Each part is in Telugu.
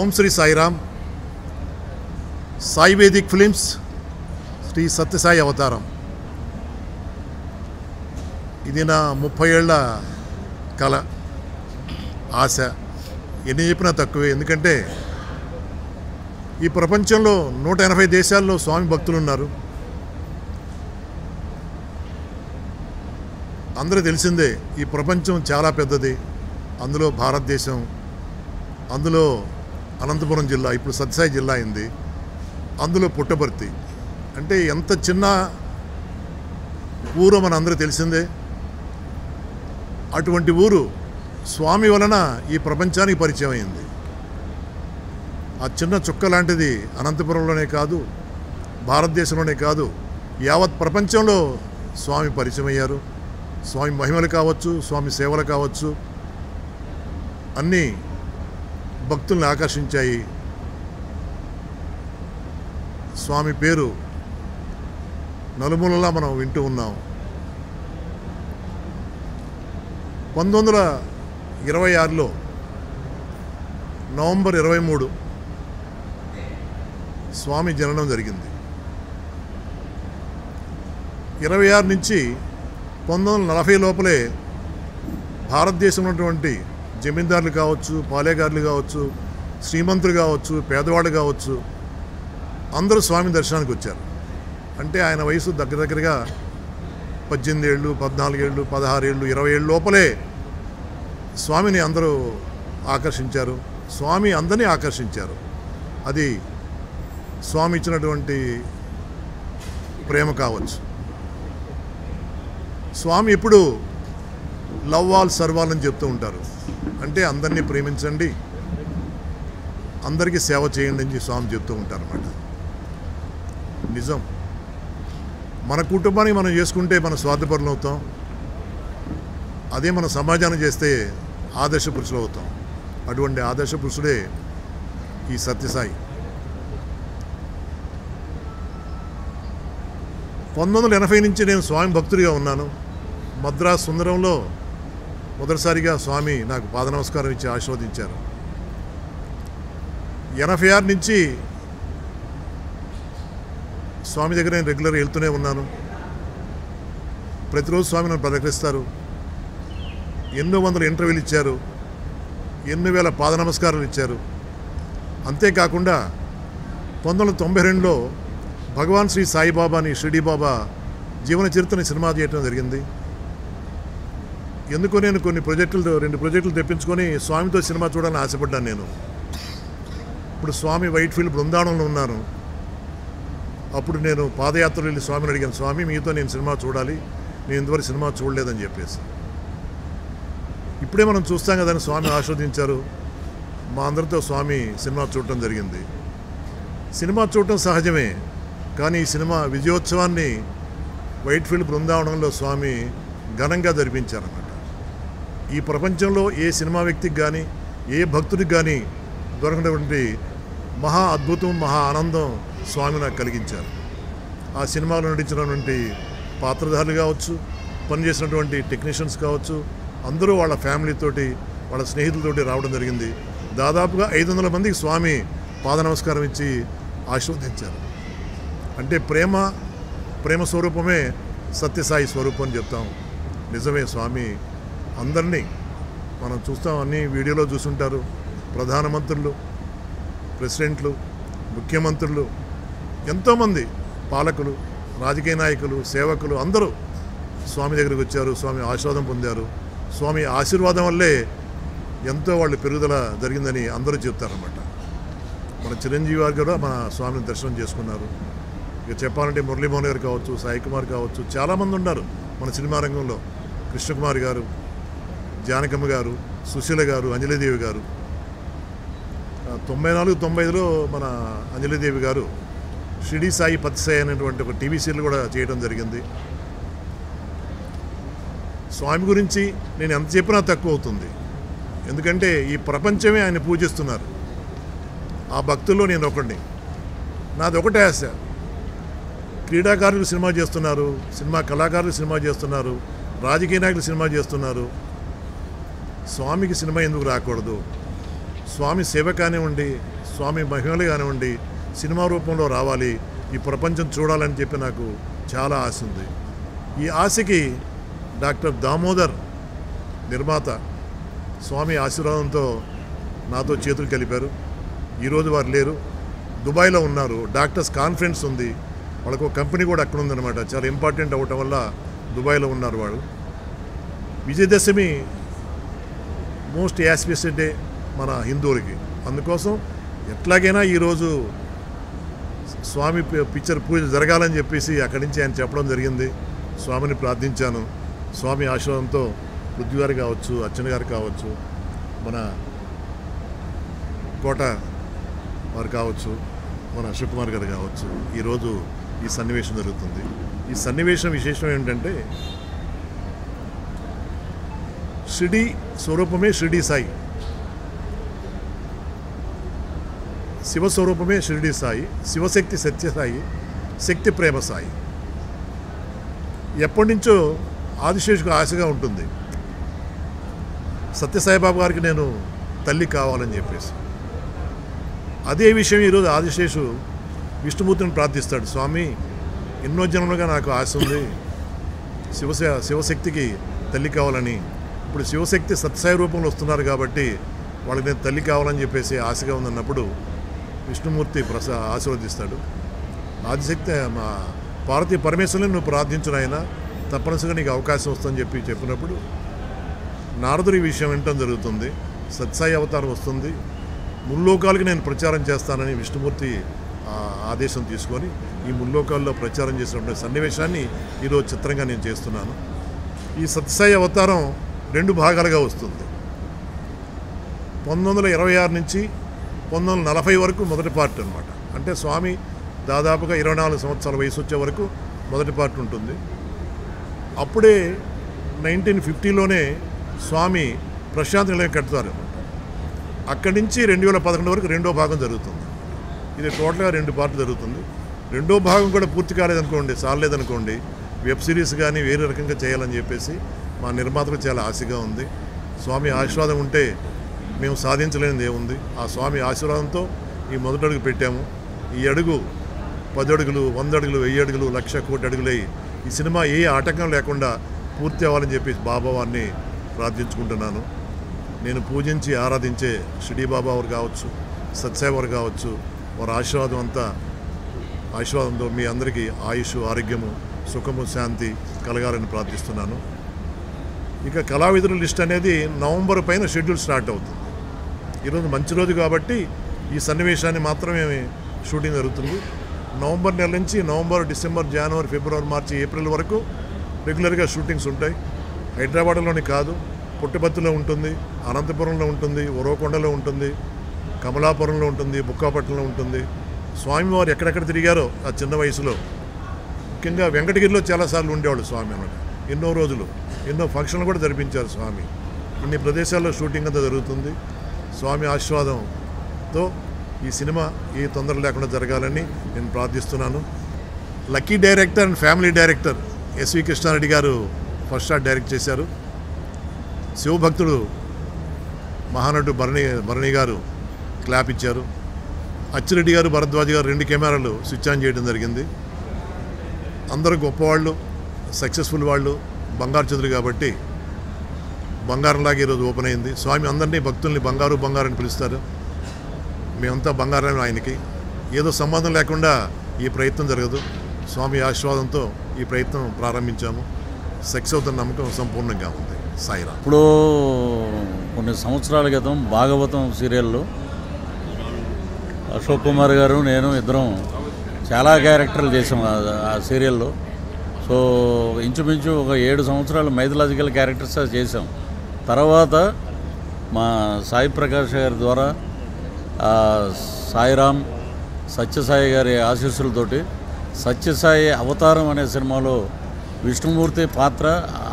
ఓం శ్రీ సాయిరామ్. సాయి వేదిక్ ఫిలిమ్స్, శ్రీ సత్యసాయి అవతారం. ఇది నా 30 ఏళ్ల కళ, ఆశ. ఎన్ని చెప్పినా తక్కువే. ఎందుకంటే ఈ ప్రపంచంలో 180 దేశాల్లో స్వామి భక్తులు ఉన్నారు. అందరూ తెలిసిందే, ఈ ప్రపంచం చాలా పెద్దది. అందులో భారతదేశం, అందులో అనంతపురం జిల్లా, ఇప్పుడు సత్యసాయి జిల్లా అయింది, అందులో పుట్టపర్తి. అంటే ఎంత చిన్న ఊరో మన అందరూ తెలిసిందే. అటువంటి ఊరు స్వామి వలన ఈ ప్రపంచానికి పరిచయం అయింది. ఆ చిన్న చుక్క లాంటిది అనంతపురంలోనే కాదు, భారతదేశంలోనే కాదు, యావత్ ప్రపంచంలో స్వామి పరిచయం అయ్యారు. స్వామి మహిమలు కావచ్చు, స్వామి సేవలు కావచ్చు, అన్నీ భక్తుల్ని ఆకర్షించాయి. స్వామి పేరు నలుమూలలా మనం వింటూ ఉన్నాం. 1926లో నవంబర్ 23 స్వామి జననం జరిగింది. 26 నుంచి 1940 లోపలే భారతదేశంలో ఉన్నటువంటి జమీందారులు కావచ్చు, పాలేగారులు కావచ్చు, శ్రీమంతులు కావచ్చు, పేదవాళ్ళు కావచ్చు, అందరూ స్వామి దర్శనానికి వచ్చారు. అంటే ఆయన వయసు దగ్గరగా 18 ఏళ్ళు, 14 ఏళ్ళు, 16 ఏళ్ళు, 20 ఏళ్ళు లోపలే స్వామిని అందరూ ఆకర్షించారు. స్వామి అందరినీ ఆకర్షించారు. అది స్వామి ఇచ్చినటువంటి ప్రేమ కావచ్చు. స్వామి ఎప్పుడు లవ్ ఆల్ సర్వాల్ అని చెప్తూ ఉంటారు. అంటే అందరినీ ప్రేమించండి, అందరికీ సేవ చేయండి అని స్వామి చెప్తూ ఉంటారు అన్నమాట. నిజం. మన కుటుంబానికి మనం చేసుకుంటే మన స్వార్థపరులు అవుతాం. అదే మన సమాజాన్ని చేస్తే ఆదర్శ పురుషులు అవుతాం. అటువంటి ఆదర్శ పురుషుడే ఈ సత్యసాయి. 1980 నుంచి నేను స్వామి భక్తుడిగా ఉన్నాను. మద్రాసు సుందరంలో మొదటిసారిగా స్వామి నాకు పాద నమస్కారం ఇచ్చి ఆశీర్వదించారు. 86 నుంచి స్వామి దగ్గర నేను రెగ్యులర్గా వెళ్తూనే ఉన్నాను. ప్రతిరోజు స్వామి నన్ను పలకరిస్తారు. ఎన్నో వందల ఇంటర్వ్యూలు ఇచ్చారు, ఎన్నో వేల పాద నమస్కారాలు ఇచ్చారు. అంతేకాకుండా 1992లో భగవాన్ శ్రీ సాయిబాబాని, షిరిడి బాబా జీవన చరిత్రని సినిమా చేయటం జరిగింది. ఎందుకో నేను రెండు ప్రాజెక్టులు తెప్పించుకొని స్వామితో సినిమా చూడాలని ఆశపడ్డాను నేను. ఇప్పుడు స్వామి వైట్ ఫీల్డ్ బృందావనంలో ఉన్నాను. అప్పుడు నేను పాదయాత్రలు వెళ్ళి స్వామిని అడిగాను, స్వామి మీతో నేను సినిమా చూడాలి, నేను ఇంతవరకు సినిమా చూడలేదని చెప్పేసి. ఇప్పుడే మనం చూస్తాం కదని స్వామి ఆస్వాదించారు. మా అందరితో స్వామి సినిమా చూడటం జరిగింది. సినిమా చూడటం సహజమే, కానీ ఈ సినిమా విజయోత్సవాన్ని వైట్ ఫీల్డ్ బృందావనంలో స్వామి ఘనంగా జరిపించారన్నమాట. ఈ ప్రపంచంలో ఏ సినిమా వ్యక్తికి కానీ, ఏ భక్తుడికి కానీ దొరకనటువంటి మహా అద్భుతం, మహా ఆనందం స్వామి నాకు కలిగించారు. ఆ సినిమాలో నటించినటువంటి పాత్రధారులు కావచ్చు, పనిచేసినటువంటి టెక్నీషియన్స్ కావచ్చు, అందరూ వాళ్ళ ఫ్యామిలీతోటి, వాళ్ళ స్నేహితులతోటి రావడం జరిగింది. దాదాపుగా 500 మందికి స్వామి పాద నమస్కారం ఇచ్చి ఆశీర్వదించారు. అంటే ప్రేమ స్వరూపమే సత్యసాయి స్వరూపం అని చెప్తాం. నిజమే. స్వామి అందరినీ మనం చూస్తాం, అన్ని వీడియోలో చూసుంటారు. ప్రధానమంత్రులు, ప్రెసిడెంట్లు, ముఖ్యమంత్రులు, ఎంతోమంది పాలకులు, రాజకీయ నాయకులు, సేవకులు అందరూ స్వామి దగ్గరికి వచ్చారు. స్వామి ఆశీర్వాదం పొందారు. స్వామి ఆశీర్వాదం వల్లే ఎంతో వాళ్ళు పెరుగుదల జరిగిందని అందరూ చెప్తారన్నమాట. మన చిరంజీవి గారు కూడా మన స్వామిని దర్శనం చేసుకున్నారు. ఇక చెప్పాలంటే మురళీమోహన్ గారు కావచ్చు, సాయి కుమార్ కావచ్చు, చాలామంది ఉన్నారు మన సినిమా రంగంలో. కృష్ణకుమార్ గారు, జానకమ్మ గారు, సుశీల గారు, అంజలిదేవి గారు. 94-95లో మన అంజలిదేవి గారు షిరిడి సాయి పతిసాయి అనేటువంటి ఒక టీవీ సీరియల్ కూడా చేయడం జరిగింది. స్వామి గురించి నేను ఎంత చెప్పినా తక్కువ అవుతుంది. ఎందుకంటే ఈ ప్రపంచమే ఆయన పూజిస్తున్నారు. ఆ భక్తుల్లో నేను ఒకడిని. నాది ఒకటే ఆశ. క్రీడాకారులు సినిమా చేస్తున్నారు, సినిమా కళాకారులు సినిమా చేస్తున్నారు, రాజకీయ నాయకులు సినిమా చేస్తున్నారు. స్వామికి సినిమా ఎందుకు రాకూడదు? స్వామి సేవ కానివ్వండి, స్వామి మహిమలు కానివ్వండి సినిమా రూపంలో రావాలి, ఈ ప్రపంచం చూడాలని చెప్పి నాకు చాలా ఆశ ఉంది. ఈ ఆశకి డాక్టర్ దామోదర్ నిర్మాత స్వామి ఆశీర్వాదంతో నాతో చేతులు కలిపారు. ఈరోజు వారు లేరు, దుబాయ్లో ఉన్నారు. డాక్టర్స్ కాన్ఫరెన్స్ ఉంది, వాళ్ళకు ఒక కంపెనీ కూడా అక్కడ ఉందన్నమాట. చాలా ఇంపార్టెంట్ అవ్వటం వల్ల దుబాయ్లో ఉన్నారు వాళ్ళు. విజయదశమి మోస్ట్ యాస్పిషియస్ డే మన హిందువులకి. అందుకోసం ఎట్లాగైనా ఈరోజు స్వామి పిక్చర్ పూజ జరగాలని చెప్పేసి అక్కడి నుంచి ఆయన చెప్పడం జరిగింది. స్వామిని ప్రార్థించాను. స్వామి ఆశీర్వాదంతో పృథ్వీ గారు కావచ్చు, అర్చన గారు కావచ్చు, మన కోట వారు కావచ్చు, మన అశోక్ కుమార్ గారు కావచ్చు, ఈరోజు ఈ సన్నివేశం జరుగుతుంది. ఈ సన్నివేశం విశేషం ఏంటంటే షిరిడి స్వరూపమే షిరిడి సాయి, శివస్వరూపమే షిరిడి సాయి, శివశక్తి సత్యసాయి, శక్తి ప్రేమ సాయి. ఎప్పటి నుంచో ఆదిశేషుకు ఆశగా ఉంటుంది, సత్యసాయిబాబు గారికి నేను తల్లి కావాలని చెప్పేసి. అదే విషయం ఈరోజు ఆదిశేషు విష్ణుమూర్తిని ప్రార్థిస్తాడు. స్వామి, ఎన్నో జన్మలుగా నాకు ఆశ ఉంది శివశక్తికి తల్లి కావాలని. ఇప్పుడు శివశక్తి సత్యసాయి రూపంలో వస్తున్నారు కాబట్టి వాళ్ళకి నేను తల్లి కావాలని చెప్పేసి ఆశగా ఉందన్నప్పుడు విష్ణుమూర్తి ఆశీర్వదిస్తాడు. ఆదిశక్తి మా పార్వతీ పరమేశ్వరుని నువ్వు ప్రార్థించిన ఆయన తప్పనిసరిగా నీకు అవకాశం వస్తుందని చెప్పినప్పుడు నారదుడి విషయం వినటం జరుగుతుంది. సత్యసాయి అవతారం వస్తుంది, ముల్లోకాలకి నేను ప్రచారం చేస్తానని విష్ణుమూర్తి ఆదేశం తీసుకొని ఈ ముల్లోకాల్లో ప్రచారం చేసినటువంటి సన్నివేశాన్ని ఈరోజు చిత్రంగా నేను చేస్తున్నాను. ఈ సత్యసాయి అవతారం 2 భాగాలుగా వస్తుంది. 1926 నుంచి 1940 వరకు మొదటి పార్ట్ అనమాట. అంటే స్వామి దాదాపుగా 24 సంవత్సరాల వయసు వచ్చే వరకు మొదటి పార్ట్ ఉంటుంది. అప్పుడే 1950లోనే స్వామి ప్రశాంతి నిలయం కడతారు. అక్కడి నుంచి 2011 వరకు 2వ భాగం జరుగుతుంది. ఇది టోటల్గా 2 పార్ట్లు జరుగుతుంది. 2వ భాగం కూడా పూర్తి కాలేదనుకోండి, చాలేదనుకోండి, వెబ్ సిరీస్ కానీ వేరే రకంగా చేయాలని చెప్పేసి మా నిర్మాతకు చాలా ఆశగా ఉంది. స్వామి ఆశీర్వాదం ఉంటే మేము సాధించలేనిది ఏముంది. ఆ స్వామి ఆశీర్వాదంతో ఈ మొదటి అడుగు పెట్టాము. ఈ అడుగు 10 అడుగులు, 100 అడుగులు, 1000 అడుగులు, 1,00,000 కోటి అడుగులై ఈ సినిమా ఏ ఆటంకం లేకుండా పూర్తి అవ్వాలని చెప్పి బాబా వారిని ప్రార్థించుకుంటున్నాను. నేను పూజించి ఆరాధించే షిరిడి బాబా వారు కావచ్చు, సత్యసాయి వారు కావచ్చు, వారి ఆశీర్వాదంతో మీ అందరికీ ఆయుష్, ఆరోగ్యము, సుఖము, శాంతి కలగాలని ప్రార్థిస్తున్నాను. ఇక కళావిధుల లిస్ట్ అనేది నవంబర్ పైన షెడ్యూల్ స్టార్ట్ అవుతుంది. ఈరోజు మంచి రోజు కాబట్టి ఈ సన్నివేశాన్ని మాత్రమే షూటింగ్ జరుగుతుంది. నవంబర్ నెల నుంచి నవంబర్, డిసెంబర్, జనవరి, ఫిబ్రవరి, మార్చి, ఏప్రిల్ వరకు రెగ్యులర్గా షూటింగ్స్ ఉంటాయి. హైదరాబాద్లోని కాదు, పుట్టపర్తిలో ఉంటుంది, అనంతపురంలో ఉంటుంది, ఉరవకొండలో ఉంటుంది, కమలాపురంలో ఉంటుంది, బుక్కాపట్నంలో ఉంటుంది. స్వామివారు ఎక్కడెక్కడ తిరిగారో ఆ చిన్న వయసులో, ముఖ్యంగా వెంకటగిరిలో చాలాసార్లు ఉండేవాళ్ళు స్వామి అన్నమాట. ఎన్నో రోజులు, ఎన్నో ఫంక్షన్లు కూడా జరిపించారు స్వామి. ఇన్ని ప్రదేశాల్లో షూటింగ్ అంతా జరుగుతుంది. స్వామి ఆశీర్వాదంతో ఈ సినిమా ఏ తొందర లేకుండా జరగాలని నేను ప్రార్థిస్తున్నాను. Lucky director and family director SV Krishna Reddy గారు ఫస్ట్ షాట్ డైరెక్ట్ చేశారు. శివభక్తుడు మహానటుడు భరణి గారు క్లాప్ ఇచ్చారు. అచ్చిరెడ్డి గారు, భరద్వాజ్ గారు 2 కెమెరాలు స్విచ్ ఆన్ చేయడం జరిగింది. అందరూ గొప్పవాళ్ళు, సక్సెస్ఫుల్ వాళ్ళు, బంగారు చదురు కాబట్టి బంగారంలాగా ఈరోజు ఓపెన్ అయింది. స్వామి అందరినీ భక్తుల్ని బంగారు అని పిలుస్తారు. మేమంతా బంగారం ఆయనకి. ఏదో సంబంధం లేకుండా ఈ ప్రయత్నం జరగదు. స్వామి ఆశీర్వాదంతో ఈ ప్రయత్నం ప్రారంభించాము. సక్సెస్ అవుతున్న నమ్మకం సంపూర్ణంగా ఉంది. సాయిరామ్. ఇప్పుడు కొన్ని సంవత్సరాల క్రితం భాగవతం సీరియల్లో అశోక్ కుమార్ గారు, నేను ఇద్దరం చాలా క్యారెక్టర్లు చేసాం ఆ సీరియల్లో. సో ఇంచుమించు ఒక 7 సంవత్సరాలు మైథలాజికల్ క్యారెక్టర్స్ చేసాం. తర్వాత మా సాయి ప్రకాష్ గారి ద్వారా సాయిరామ్, సత్యసాయి గారి ఆశీస్సులతోటి సత్యసాయి అవతారం అనే సినిమాలో విష్ణుమూర్తి పాత్ర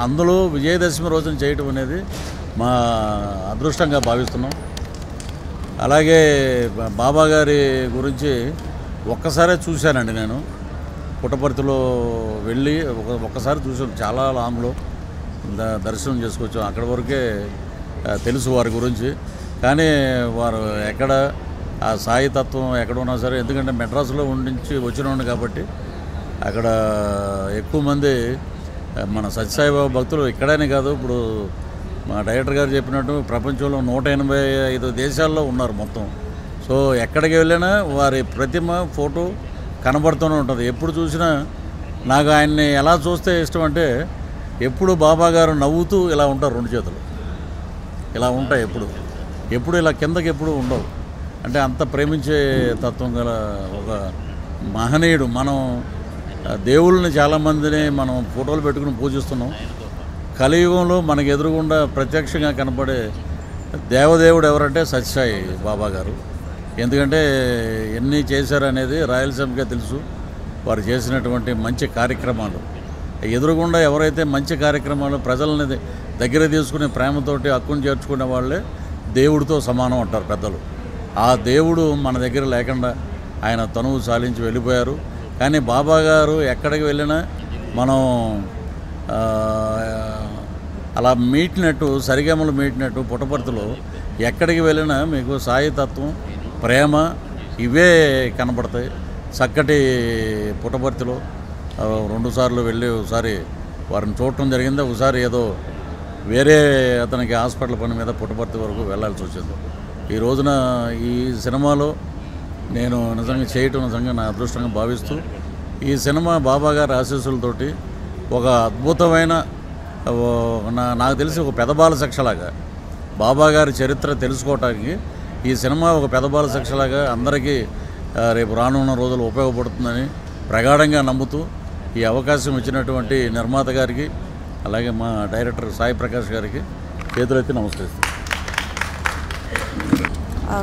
అందులో విజయదశమి రోజున చేయటం అనేది మా అదృష్టంగా భావిస్తున్నాం. అలాగే బాబా గారి గురించి ఒక్కసారే చూశానండి. నేను పుట్టపర్తిలో వెళ్ళి ఒక్కసారి చూసాను. చాలా లాంగ్లో దర్శనం చేసుకోవచ్చు. అక్కడి వరకే తెలుసు వారి గురించి. కానీ వారు ఎక్కడ ఆ సాయి తత్వం ఎక్కడ ఉన్నా సరే, ఎందుకంటే మెడ్రాస్లో ఉండించి వచ్చినాడు కాబట్టి అక్కడ ఎక్కువ మంది మన సత్యసాయిబాబా భక్తులు ఇక్కడనే కాదు, ఇప్పుడు మా డైరెక్టర్ గారు చెప్పినట్టు ప్రపంచంలో 185 దేశాల్లో ఉన్నారు మొత్తం. సో ఎక్కడికి వెళ్ళినా వారి ప్రతిమ ఫోటో కనబడుతూనే ఉంటుంది. ఎప్పుడు చూసినా నాకు ఆయన్ని ఎలా చూస్తే ఇష్టం అంటే, ఎప్పుడు బాబా గారు నవ్వుతూ ఇలా ఉంటారు, 2 చేతులు ఇలా ఉంటాయి, ఎప్పుడు ఇలా కిందకి ఎప్పుడు ఉండవు. అంటే అంత ప్రేమించే తత్వం గల ఒక మహనీయుడు. మనం దేవుళ్ళని చాలామందిని మనం ఫోటోలు పెట్టుకుని పూజిస్తున్నాం. కలియుగంలో మనకు ఎదురుగుండా ప్రత్యక్షంగా కనపడే దేవదేవుడు ఎవరంటే సత్యసాయి బాబా గారు. ఎందుకంటే ఎన్ని చేశారనేది రాయలసీమకే తెలుసు. వారు చేసినటువంటి మంచి కార్యక్రమాలు ఎదురుగుండా ఎవరైతే మంచి కార్యక్రమాలు ప్రజలని దగ్గర తీసుకుని ప్రేమతోటి హక్కును చేర్చుకునే వాళ్ళే దేవుడితో సమానం అంటారు పెద్దలు. ఆ దేవుడు మన దగ్గర లేకుండా ఆయన తనువు సాలించి వెళ్ళిపోయారు. కానీ బాబా గారు ఎక్కడికి వెళ్ళినా మనం అలా మీటినట్టు, సరిగమలు మీటినట్టు పుట్టపర్తిలో ఎక్కడికి వెళ్ళినా మీకు సాయి తత్వం, ప్రేమ ఇవే కనపడతాయి. చక్కటి పుట్టపర్తిలో 2 సార్లు వెళ్ళి ఒకసారి వారిని చూడటం జరిగింది. ఒకసారి ఏదో వేరే అతనికి హాస్పిటల్ పని మీద పుట్టపర్తి వరకు వెళ్ళాల్సి వచ్చింది. ఈ రోజున ఈ సినిమాలో నేను నిజంగా చేయటం నిజంగా నా అదృష్టంగా భావిస్తూ, ఈ సినిమా బాబా గారి ఆశీస్సులతోటి ఒక అద్భుతమైన, నాకు తెలిసి ఒక పెదబాల శిక్షలాగా బాబా గారి చరిత్ర తెలుసుకోవటానికి ఈ సినిమా ఒక పెదబాల శిక్షలాగా అందరికీ రేపు రానున్న రోజులు ఉపయోగపడుతుందని ప్రగాఢంగా నమ్ముతూ ఈ అవకాశం ఇచ్చినటువంటి నిర్మాత గారికి, అలాగే మా డైరెక్టర్ సాయి ప్రకాష్ గారికి చేతులెత్తి నమస్కరిస్తాను.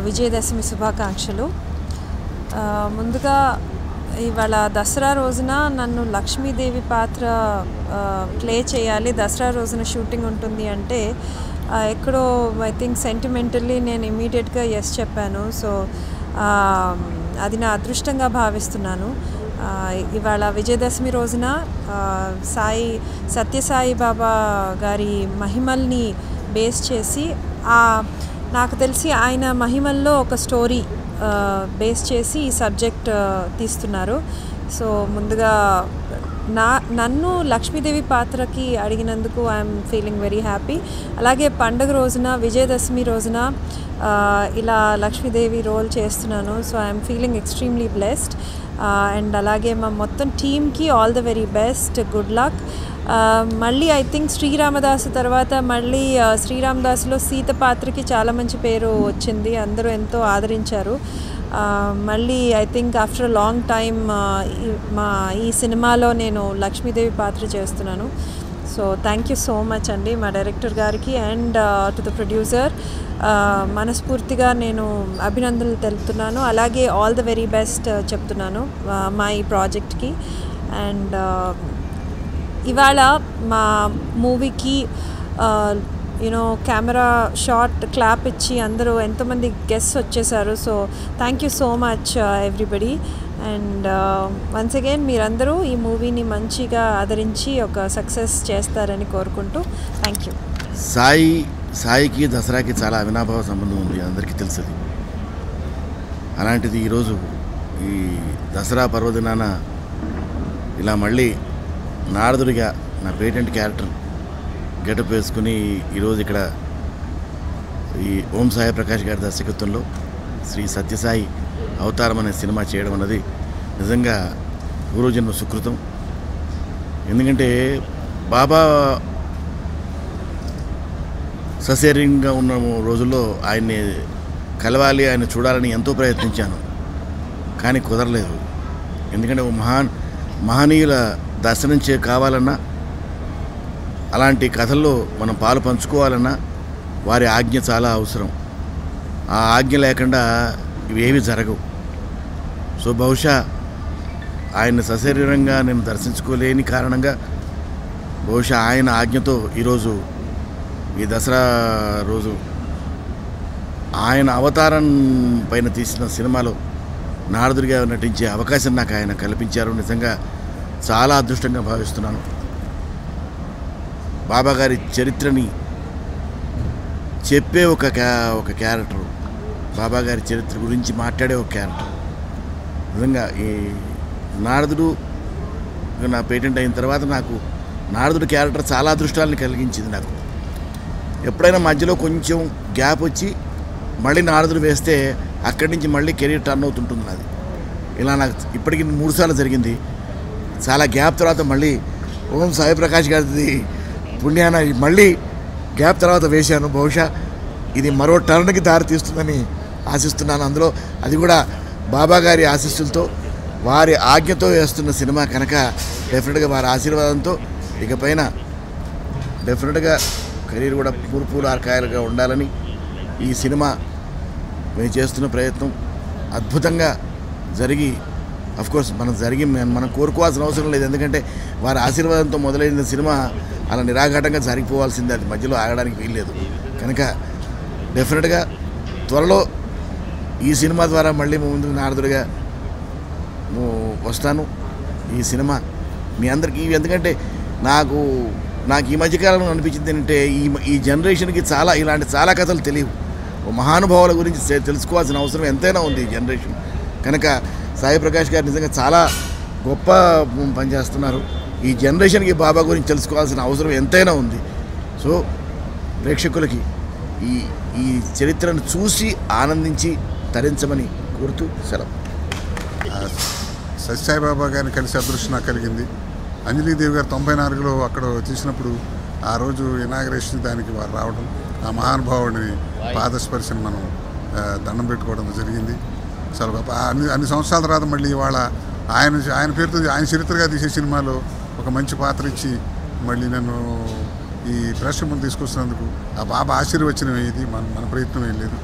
విజయదశమి శుభాకాంక్షలు. ముందుగా ఇవాళ దసరా రోజున నన్ను లక్ష్మీదేవి పాత్ర ప్లే చేయాలి, దసరా రోజున షూటింగ్ ఉంటుంది అంటే ఎక్కడో ఐ థింక్ సెంటిమెంటల్లీ నేను ఇమీడియట్గా ఎస్ చెప్పాను. సో అది నా అదృష్టంగా భావిస్తున్నాను. ఇవాళ విజయదశమి రోజున సత్యసాయి బాబా గారి మహిమల్ని బేస్ చేసి, నాకు తెలిసి ఆయన మహిమల్లో ఒక స్టోరీ బేస్ చేసి ఈ సబ్జెక్ట్ తీస్తున్నారు. సో ముందుగా నన్ను లక్ష్మీదేవి పాత్రకి అడిగినందుకు ఐఎమ్ ఫీలింగ్ వెరీ హ్యాపీ. అలాగే పండుగ రోజున, విజయదశమి రోజున ఇలా లక్ష్మీదేవి రోల్ చేస్తున్నాను. So I'm feeling extremely blessed. And అలాగే మా మొత్తం టీమ్కి all the very best, good luck. మళ్ళీ ఐ థింక్ శ్రీరామదాసు తర్వాత మళ్ళీ శ్రీరామదాసులో సీత పాత్రకి చాలా మంచి పేరు వచ్చింది, అందరూ ఎంతో ఆదరించారు. మళ్ళీ I think after a long time ఈ సినిమాలో నేను లక్ష్మీదేవి పాత్ర చేస్తున్నాను. So thank you so much అండి మా డైరెక్టర్ గారికి అండ్ టు ద ప్రొడ్యూసర్. మనస్ఫూర్తిగా నేను అభినందనలు తెలుపుతున్నాను. అలాగే ఆల్ ద వెరీ బెస్ట్ చెప్తున్నాను మా ఈ ప్రాజెక్ట్కి. అండ్ ఇవాళ మా మూవీకి యూనో కెమెరా షాట్ క్లాప్ ఇచ్చి అందరూ ఎంతోమంది గెస్ట్స్ వచ్చేసారు. So thank you so much everybody. And once again మీరందరూ ఈ మూవీని మంచిగా ఆదరించి ఒక సక్సెస్ చేస్తారని కోరుకుంటూ థ్యాంక్ యూ. సాయికి దసరాకి చాలా అవినాభావ సంబంధం ఉంది, అందరికీ తెలుసుది. అలాంటిది ఈరోజు ఈ దసరా పర్వదినాన ఇలా మళ్ళీ నారదుడిగా నా పేటెంట్ క్యారెక్టర్ గెటప్ వేసుకుని ఈరోజు ఇక్కడ ఈ ఓం సాయి ప్రకాష్ గారి దర్శకత్వంలో శ్రీ సత్యసాయి అవతారం అనే సినిమా చేయడం అన్నది నిజంగా పూర్వజన్మ సుకృతం. ఎందుకంటే బాబా సశరీరంగా ఉన్న రోజుల్లో ఆయన్ని కలవాలి, ఆయన చూడాలని ఎంతో ప్రయత్నించాను, కానీ కుదరలేదు. ఎందుకంటే మహనీయుల దర్శనం కావాలన్నా, అలాంటి కథల్లో మనం పాలు పంచుకోవాలన్నా వారి ఆజ్ఞ చాలా అవసరం. ఆ ఆజ్ఞ లేకుండా ఇవేవి జరగవు. సో బహుశా ఆయన సశరీరంగా నేను దర్శించుకోలేని కారణంగా బహుశా ఆయన ఆజ్ఞతో ఈరోజు ఈ దసరా రోజు ఆయన అవతారం పైన తీసిన సినిమాలో నారదుడిగా నటించే అవకాశం నాకు ఆయన కల్పించారు. నిజంగా చాలా అదృష్టంగా భావిస్తున్నాను. బాబా గారి చరిత్రని చెప్పే ఒక క్యారెక్టర్, బాబా గారి చరిత్ర గురించి మాట్లాడే ఒక క్యారెక్టర్. నిజంగా ఈ నారదుడు నా పేటెంట్ అయిన తర్వాత నాకు నారదుడు క్యారెక్టర్ చాలా అదృష్టాలను కలిగించింది. నాకు ఎప్పుడైనా మధ్యలో కొంచెం గ్యాప్ వచ్చి మళ్ళీ నారదుడు వేస్తే అక్కడి నుంచి మళ్ళీ కెరీర్ టర్న్ అవుతుంటుంది నాది. ఇలా నాకు ఇప్పటికి 3 సార్లు జరిగింది. చాలా గ్యాప్ తర్వాత మళ్ళీ ఓం సాయి ప్రకాష్ గారిది పుణ్యాన మళ్ళీ గ్యాప్ తర్వాత వేశాను. బహుశా ఇది మరో టర్న్కి దారి తీస్తుందని ఆశిస్తున్నాను. అందులో అది కూడా బాబా గారి ఆశీస్సులతో, వారి ఆజ్ఞతో వేస్తున్న సినిమా కనుక డెఫినెట్గా వారి ఆశీర్వాదంతో ఇకపైన డెఫినెట్గా కెరీర్ కూడా పూర్పూరు ఆర్కాయలుగా ఉండాలని ఈ సినిమా మేము చేస్తున్న ప్రయత్నం అద్భుతంగా జరిగి, అఫ్కోర్స్ మనం కోరుకోవాల్సిన అవసరం లేదు. ఎందుకంటే వారి ఆశీర్వాదంతో మొదలైన సినిమా అలా నిరాఘాటంగా జరిగిపోవాల్సిందే, అది మధ్యలో ఆగడానికి వీల్లేదు. కనుక డెఫినెట్గా త్వరలో ఈ సినిమా ద్వారా మళ్ళీ ముందుకు నారదుడిగా వస్తాను. ఈ సినిమా మీ అందరికీ, ఎందుకంటే నాకు ఈ మధ్యకాలంలో అనిపించింది ఏంటంటే ఈ జనరేషన్కి ఇలాంటి చాలా కథలు తెలియవు. మహానుభావుల గురించి తెలుసుకోవాల్సిన అవసరం ఎంతైనా ఉంది ఈ జనరేషన్. కనుక సాయి ప్రకాష్ గారు నిజంగా చాలా గొప్ప పని చేస్తున్నారు. ఈ జనరేషన్కి బాబా గురించి తెలుసుకోవాల్సిన అవసరం ఎంతైనా ఉంది. సో ప్రేక్షకులకి ఈ చరిత్రను చూసి ఆనందించి తరించమని కోరుతూ సెలవు. సత్యసాయిబాబా గారిని కలిసి అదృష్టం నాకు కలిగింది. అంజలీదేవి గారు 94లో అక్కడ తీసినప్పుడు ఆ రోజు ఇనాగరేషన్ దానికి వారు రావడం, ఆ మహానుభావుడిని పాదస్పర్శను మనం దండం పెట్టుకోవడం జరిగింది. చాలా గొప్ప. అన్ని సంవత్సరాల తర్వాత మళ్ళీ ఇవాళ ఆయన పేరుతో ఆయన చరిత్రగా తీసే సినిమాలో ఒక మంచి పాత్ర ఇచ్చి మళ్ళీ నన్ను ఈ ప్రేక్షకుల ముందు తీసుకొస్తున్నందుకు ఆ బాబా ఆశీర్వచనం ఇది, మన ప్రయత్నం ఏం లేదు.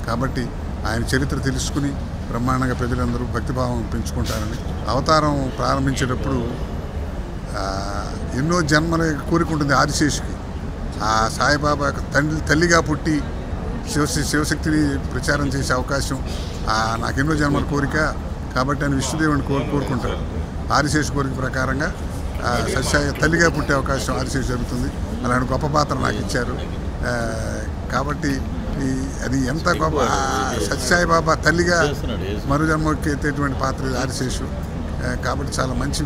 కాబట్టి ఆయన చరిత్ర తెలుసుకుని బ్రహ్మాండంగా ప్రజలందరూ భక్తిభావం పెంచుకుంటారని, అవతారం ప్రారంభించేటప్పుడు ఎన్నో జన్మల కోరిక ఉంటుంది ఆదిశేషుకి. ఆ సాయిబాబా తల్లిగా పుట్టి శివశక్తిని ప్రచారం చేసే అవకాశం నాకెన్నో జన్మల కోరిక. కాబట్టి ఆయన విష్ణుదేవుని కోరుకుంటాడు. ఆదిశేషు కోరిక ప్రకారంగా సత్యసాయి తల్లిగా పుట్టే అవకాశం ఆదిశేషు జరుగుతుంది. అలాంటి గొప్ప పాత్ర నాకు ఇచ్చారు. కాబట్టి అది ఎంత గొప్ప, సత్యసాయి బాబా తల్లిగా మరో జన్మకి ఎత్తేటువంటి పాత్ర ఆదిశేషు. కాబట్టి చాలా మంచి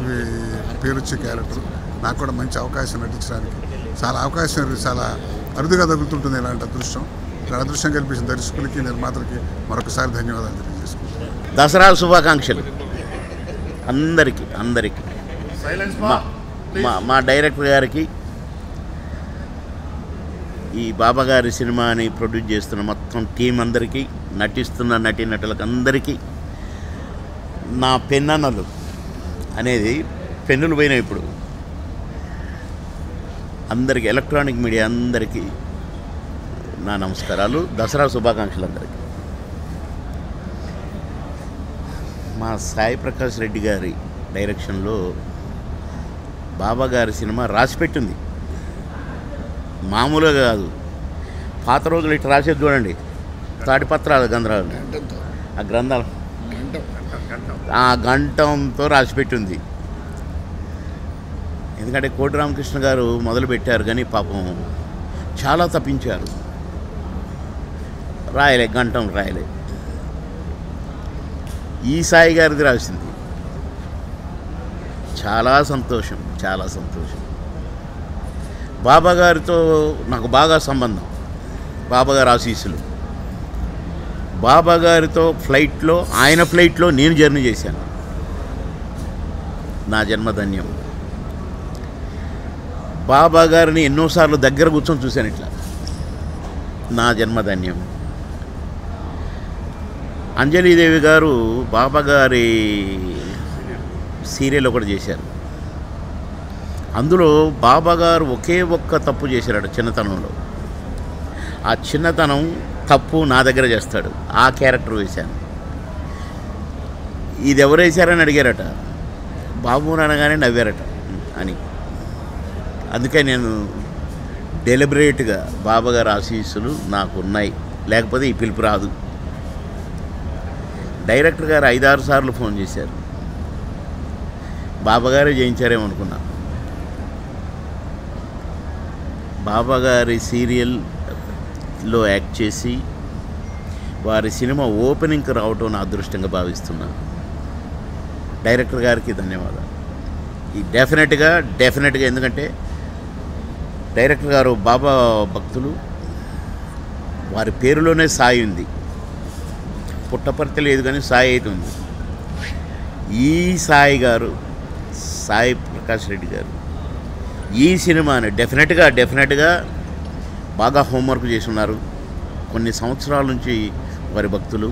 పేరు వచ్చే క్యారెక్టర్. నాకు కూడా మంచి అవకాశం నటించడానికి చాలా అరుదుగా తగులుతుంటుంది ఇలాంటి అదృష్టం. అదృష్టం కల్పించిన దర్శకులకి, నిర్మాతలకి మరొకసారి ధన్యవాదాలు తెలియజేసుకుంటాను. దసరా శుభాకాంక్షలు అందరికీ. మా డైరెక్టర్ గారికి, ఈ బాబా గారి సినిమాని ప్రొడ్యూస్ చేస్తున్న మొత్తం టీం అందరికీ, నటిస్తున్న నటీనటులకు అందరికీ, నా పెన్నన్నలు అనేది పెన్నులు పోయినాయి ఇప్పుడు, అందరికీ, ఎలక్ట్రానిక్ మీడియా అందరికీ నా నమస్కారాలు, దసరా శుభాకాంక్షలు అందరికీ. మా సాయి ప్రకాష్ రెడ్డి గారి డైరెక్షన్లో బాబా గారి సినిమా రాసిపెట్టింది, మామూలుగా కాదు. పాత రోజులు ఇట్లా రాసేది చూడండి, తాటిపత్రాలు గ్రంథాలు, ఆ గ్రంథాలు ఆ గంటంతో రాసిపెట్టింది. ఎందుకంటే కోటి రామకృష్ణ గారు మొదలుపెట్టారు కానీ పాపం చాలా తప్పించారు, గంటం రాయలే. ఈ సాయి గారిది రాసింది. చాలా సంతోషం. బాబా గారితో నాకు బాగా సంబంధం. బాబా గారి ఆశీస్సులు. బాబా గారితో ఆయన ఫ్లైట్లో నేను జర్నీ చేశాను. నా జన్మధన్యం. బాబా గారిని ఎన్నోసార్లు దగ్గర కూర్చొని చూశాను ఇట్లా. నా జన్మధన్యం. అంజలీదేవి గారు బాబా గారి సీరియల్ ఒకటి చేశారు. అందులో బాబా గారు ఒకే ఒక్క తప్పు చేశారట చిన్నతనంలో. ఆ చిన్నతనం తప్పు నా దగ్గర చేస్తాడు. ఆ క్యారెక్టర్ వేశాను. ఇది ఎవరు వేశారని అడిగారట. బాబు అనగానే నవ్వారట అని. అందుకే నేను డెలిబరేట్గా బాబా గారి ఆశీస్సులు నాకు ఉన్నాయి, లేకపోతే ఈ పిలుపు రాదు. డైరెక్టర్ గారు 5-6 సార్లు ఫోన్ చేశారు. బాబాగారే చేయించారేమో అనుకున్నా. బాబా గారి సీరియల్ లో యాక్ట్ చేసి వారి సినిమా ఓపెనింగ్కి రావటం నా అదృష్టంగా భావిస్తున్నాను. డైరెక్టర్ గారికి ధన్యవాదాలు. ఈ డెఫినెట్గా ఎందుకంటే డైరెక్టర్ గారు బాబా భక్తులు, వారి పేరులోనే సాయి ఉంది. పుట్టపర్తి లేదు కానీ సాయి అయితే ఉంది. ఈ సాయి గారు, సాయి ప్రకాష్ రెడ్డి గారు ఈ సినిమాని డెఫినెట్గా బాగా హోంవర్క్ చేసి ఉన్నారు. కొన్ని సంవత్సరాల నుంచి వారి భక్తులు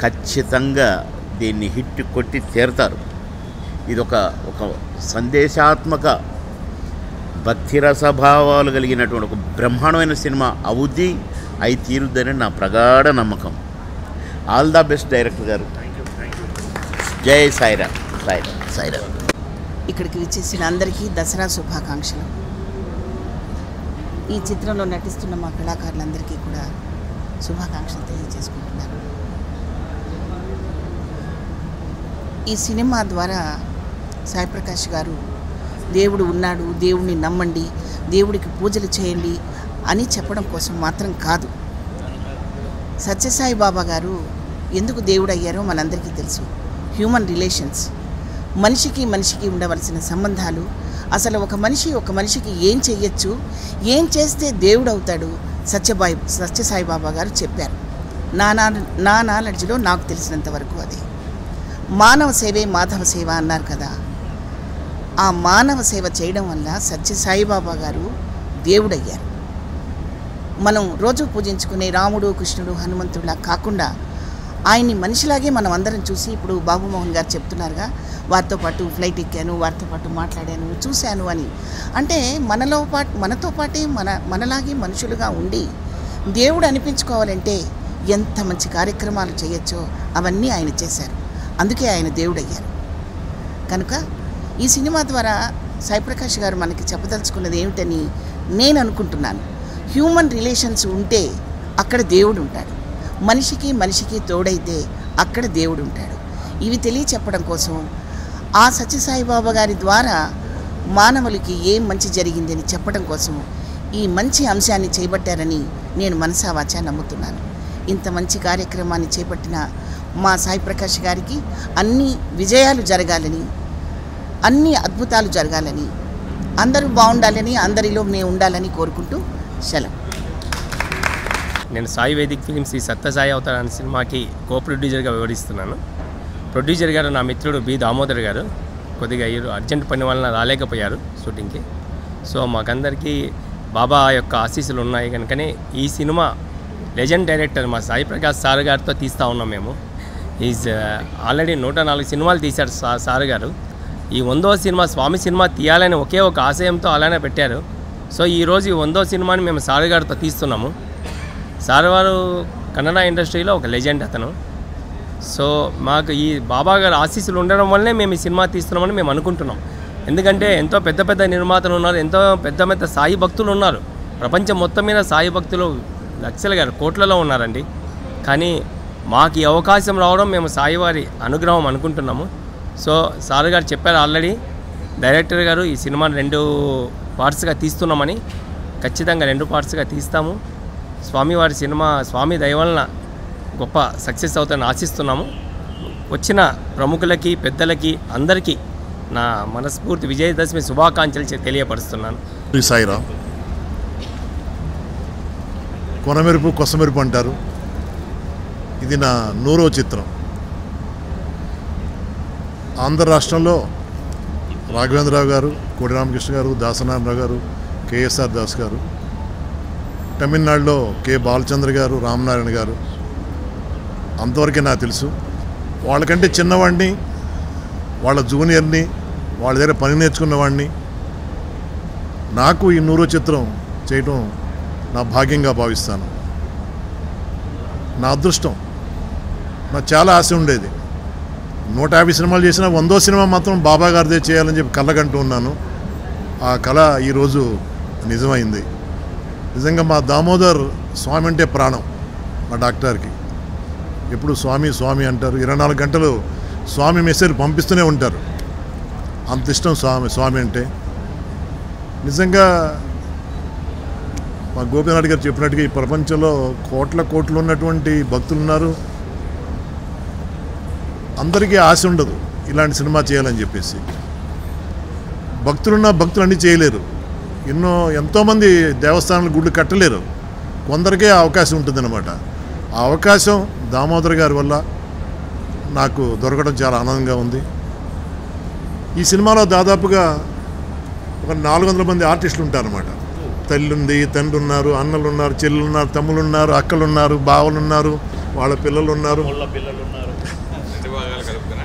ఖచ్చితంగా దీన్ని హిట్ కొట్టి తీరుతారు. ఇది ఒక సందేశాత్మక భక్తి రసభావాలు కలిగినటువంటి ఒక బ్రహ్మాండమైన సినిమా అవుద్ది, అయి తీరుద్దని నా ప్రగాఢ నమ్మకం. ఆల్ ద బెస్ట్ డైరెక్టర్ గారు. జై సాయిరామ్. సాయిరామ్. ఇక్కడికి విచ్చేసిన అందరికీ దసరా శుభాకాంక్షలు. ఈ చిత్రంలో నటిస్తున్న మా కళాకారులందరికీ కూడా శుభాకాంక్షలు తెలియజేసుకుంటున్నాను. ఈ సినిమా ద్వారా సాయి ప్రకాష్ గారు దేవుడు ఉన్నాడు, దేవుడిని నమ్మండి, దేవుడికి పూజలు చేయండి అని చెప్పడం కోసం మాత్రం కాదు. సత్యసాయి బాబా గారు ఎందుకు దేవుడు అయ్యారో మనందరికీ తెలుసు. హ్యూమన్ రిలేషన్స్, మనిషికి ఉండవలసిన సంబంధాలు, అసలు ఒక మనిషికి ఏం చెయ్యొచ్చు, ఏం చేస్తే దేవుడు అవుతాడు, సత్యసాయి బాబా గారు చెప్పారు. నా నాలెడ్జ్లో నాకు తెలిసినంత వరకు అదే. మానవ సేవే మాధవ సేవ అన్నారు కదా. ఆ మానవ సేవ చేయడం వల్ల సత్యసాయి బాబా గారు దేవుడయ్యారు. మనం రోజు పూజించుకునే రాముడు, కృష్ణుడు, హనుమంతుడిలా కాకుండా ఆయన్ని మనిషిలాగే మనం అందరం చూసి, ఇప్పుడు బాబుమోహన్ గారు చెప్తున్నారుగా, వారితో పాటు ఫ్లైట్ ఎక్కాను, వారితో పాటు మాట్లాడాను, చూశాను అని. అంటే మనతో పాటే మనలాగే మనుషులుగా ఉండి దేవుడు అనిపించుకోవాలంటే ఎంత మంచి కార్యక్రమాలు చేయొచ్చో అవన్నీ ఆయన చేశారు. అందుకే ఆయన దేవుడయ్యారు. కనుక ఈ సినిమా ద్వారా సాయి ప్రకాష్ గారు మనకి చెప్పదలుచుకున్నది ఏమిటని నేను అనుకుంటున్నాను. హ్యూమన్ రిలేషన్స్ ఉంటే అక్కడ దేవుడు ఉంటాడు, మనిషికి తోడైతే అక్కడ దేవుడు ఉంటాడు. ఇవి తెలియచెప్పడం కోసం ఆ సత్యసాయి బాబా గారి ద్వారా మానవులకి ఏం మంచి జరిగిందని చెప్పడం కోసం ఈ మంచి అంశాన్ని చేపట్టారని నేను మనసావాచా నమ్ముతున్నాను. ఇంత మంచి కార్యక్రమాన్ని చేపట్టిన మా సాయి ప్రకాష్ గారికి అన్ని విజయాలు జరగాలని, అన్ని అద్భుతాలు జరగాలని, అందరూ బాగుండాలని, అందరిలో నేను ఉండాలని కోరుకుంటూ సెలవు. నేను సాయి వేదిక్ ఫిలిమ్స్ ఈ సత్యసాయి అవతార్ అనే సినిమాకి కో ప్రొడ్యూసర్గా వివరిస్తున్నాను. ప్రొడ్యూసర్ గారు నా మిత్రుడు బి దామోదర్ గారు కొద్దిగా అర్జెంట్ పని వలన రాలేకపోయారు షూటింగ్కి. సో మాకందరికీ బాబా యొక్క ఆశీస్సులు ఉన్నాయి కనుకనే ఈ సినిమా లెజెండ్ డైరెక్టర్ మా సాయి ప్రకాష్ సార్ గారితో తీస్తూ ఉన్నాం మేము. ఈజ్ ఆల్రెడీ 104 సినిమాలు తీశారు సార్ గారు. ఈ 100వ సినిమా స్వామి సినిమా తీయాలని ఒకే ఒక ఆశయంతో అలానే పెట్టారు. సో ఈరోజు ఈ 100వ సినిమాని మేము సార్ గారితో తీస్తున్నాము. సార్ వారు కన్నడ ఇండస్ట్రీలో ఒక లెజెండ్ అతను. సో మాకు ఈ బాబా గారు ఆశీస్సులు ఉండడం వల్లనే మేము ఈ సినిమా తీస్తున్నామని మేము అనుకుంటున్నాం. ఎందుకంటే ఎంతో పెద్ద నిర్మాతలు ఉన్నారు, ఎంతో పెద్ద సాయి భక్తులు ఉన్నారు. ప్రపంచం మొత్తం మీద సాయి భక్తులు లక్షలుగా కోట్లలో ఉన్నారండి. కానీ మాకు ఈ అవకాశం రావడం మేము సాయి వారి అనుగ్రహం అనుకుంటున్నాము. సో సార్ గారు చెప్పారు ఆల్రెడీ, డైరెక్టర్ గారు ఈ సినిమాని 2 పార్ట్స్గా తీస్తున్నామని. ఖచ్చితంగా 2 పార్ట్స్గా తీస్తాము. స్వామివారి సినిమా స్వామి దయ వలన గొప్ప సక్సెస్ అవుతాయని ఆశిస్తున్నాము. వచ్చిన ప్రముఖులకి, పెద్దలకి, అందరికీ నా మనస్ఫూర్తి విజయదశమి శుభాకాంక్షలు తెలియపరుస్తున్నాను. సాయిరామ్. కొనమెరుపు కొసమెరుపు అంటారు. ఇది నా 100వ చిత్రం. ఆంధ్ర రాష్ట్రంలో రాఘవేంద్రరావు గారు, కోడి రామకృష్ణ గారు, దాసనారాయణరావు గారు, కేఎస్ఆర్ దాస్ గారు, తమిళనాడులో కె బాలచంద్ర గారు, రామనారాయణ గారు, అంతవరకే నాకు తెలుసు. వాళ్ళకంటే చిన్నవాడిని, వాళ్ళ జూనియర్ని, వాళ్ళ దగ్గర పని నేర్చుకున్నవాడిని. నాకు ఈ 100వ చిత్రం చేయటం నా భాగ్యంగా భావిస్తాను. నా అదృష్టం. నాకు చాలా ఆశ ఉండేది. 150 సినిమాలు చేసినా 100వ సినిమా మాత్రం బాబా గారిదే చేయాలని చెప్పి కళ్ళకంటూ ఉన్నాను. ఆ కళ ఈరోజు నిజమైంది. నిజంగా మా దామోదర్ స్వామి అంటే ప్రాణం. మా డాక్టర్కి ఎప్పుడు స్వామి స్వామి అంటారు. 24 గంటలు స్వామి మెసేజ్ పంపిస్తూనే ఉంటారు. అంత ఇష్టం స్వామి అంటే. నిజంగా మా గోపీనాథ్ గారు చెప్పినట్టుగా ఈ ప్రపంచంలో కోట్లు ఉన్నటువంటి భక్తులు ఉన్నారు. అందరికీ ఆశ ఉండదు ఇలాంటి సినిమా చేయాలని చెప్పేసి. భక్తులు అన్నీ చేయలేరు. ఎంతోమంది దేవస్థానాలు గుళ్ళు కట్టలేరు. కొందరికే అవకాశం ఉంటుందన్నమాట. ఆ అవకాశం దామోదర్ గారి వల్ల నాకు దొరకడం చాలా ఆనందంగా ఉంది. ఈ సినిమాలో దాదాపుగా ఒక 400 మంది ఆర్టిస్టులు ఉంటారన్నమాట. తల్లి ఉంది, తండ్రి ఉన్నారు, అన్నలు ఉన్నారు, చెల్లెలు ఉన్నారు, తమ్ముళ్ళు ఉన్నారు, అక్కలు ఉన్నారు, బావలు ఉన్నారు, వాళ్ళ పిల్లలు ఉన్నారు.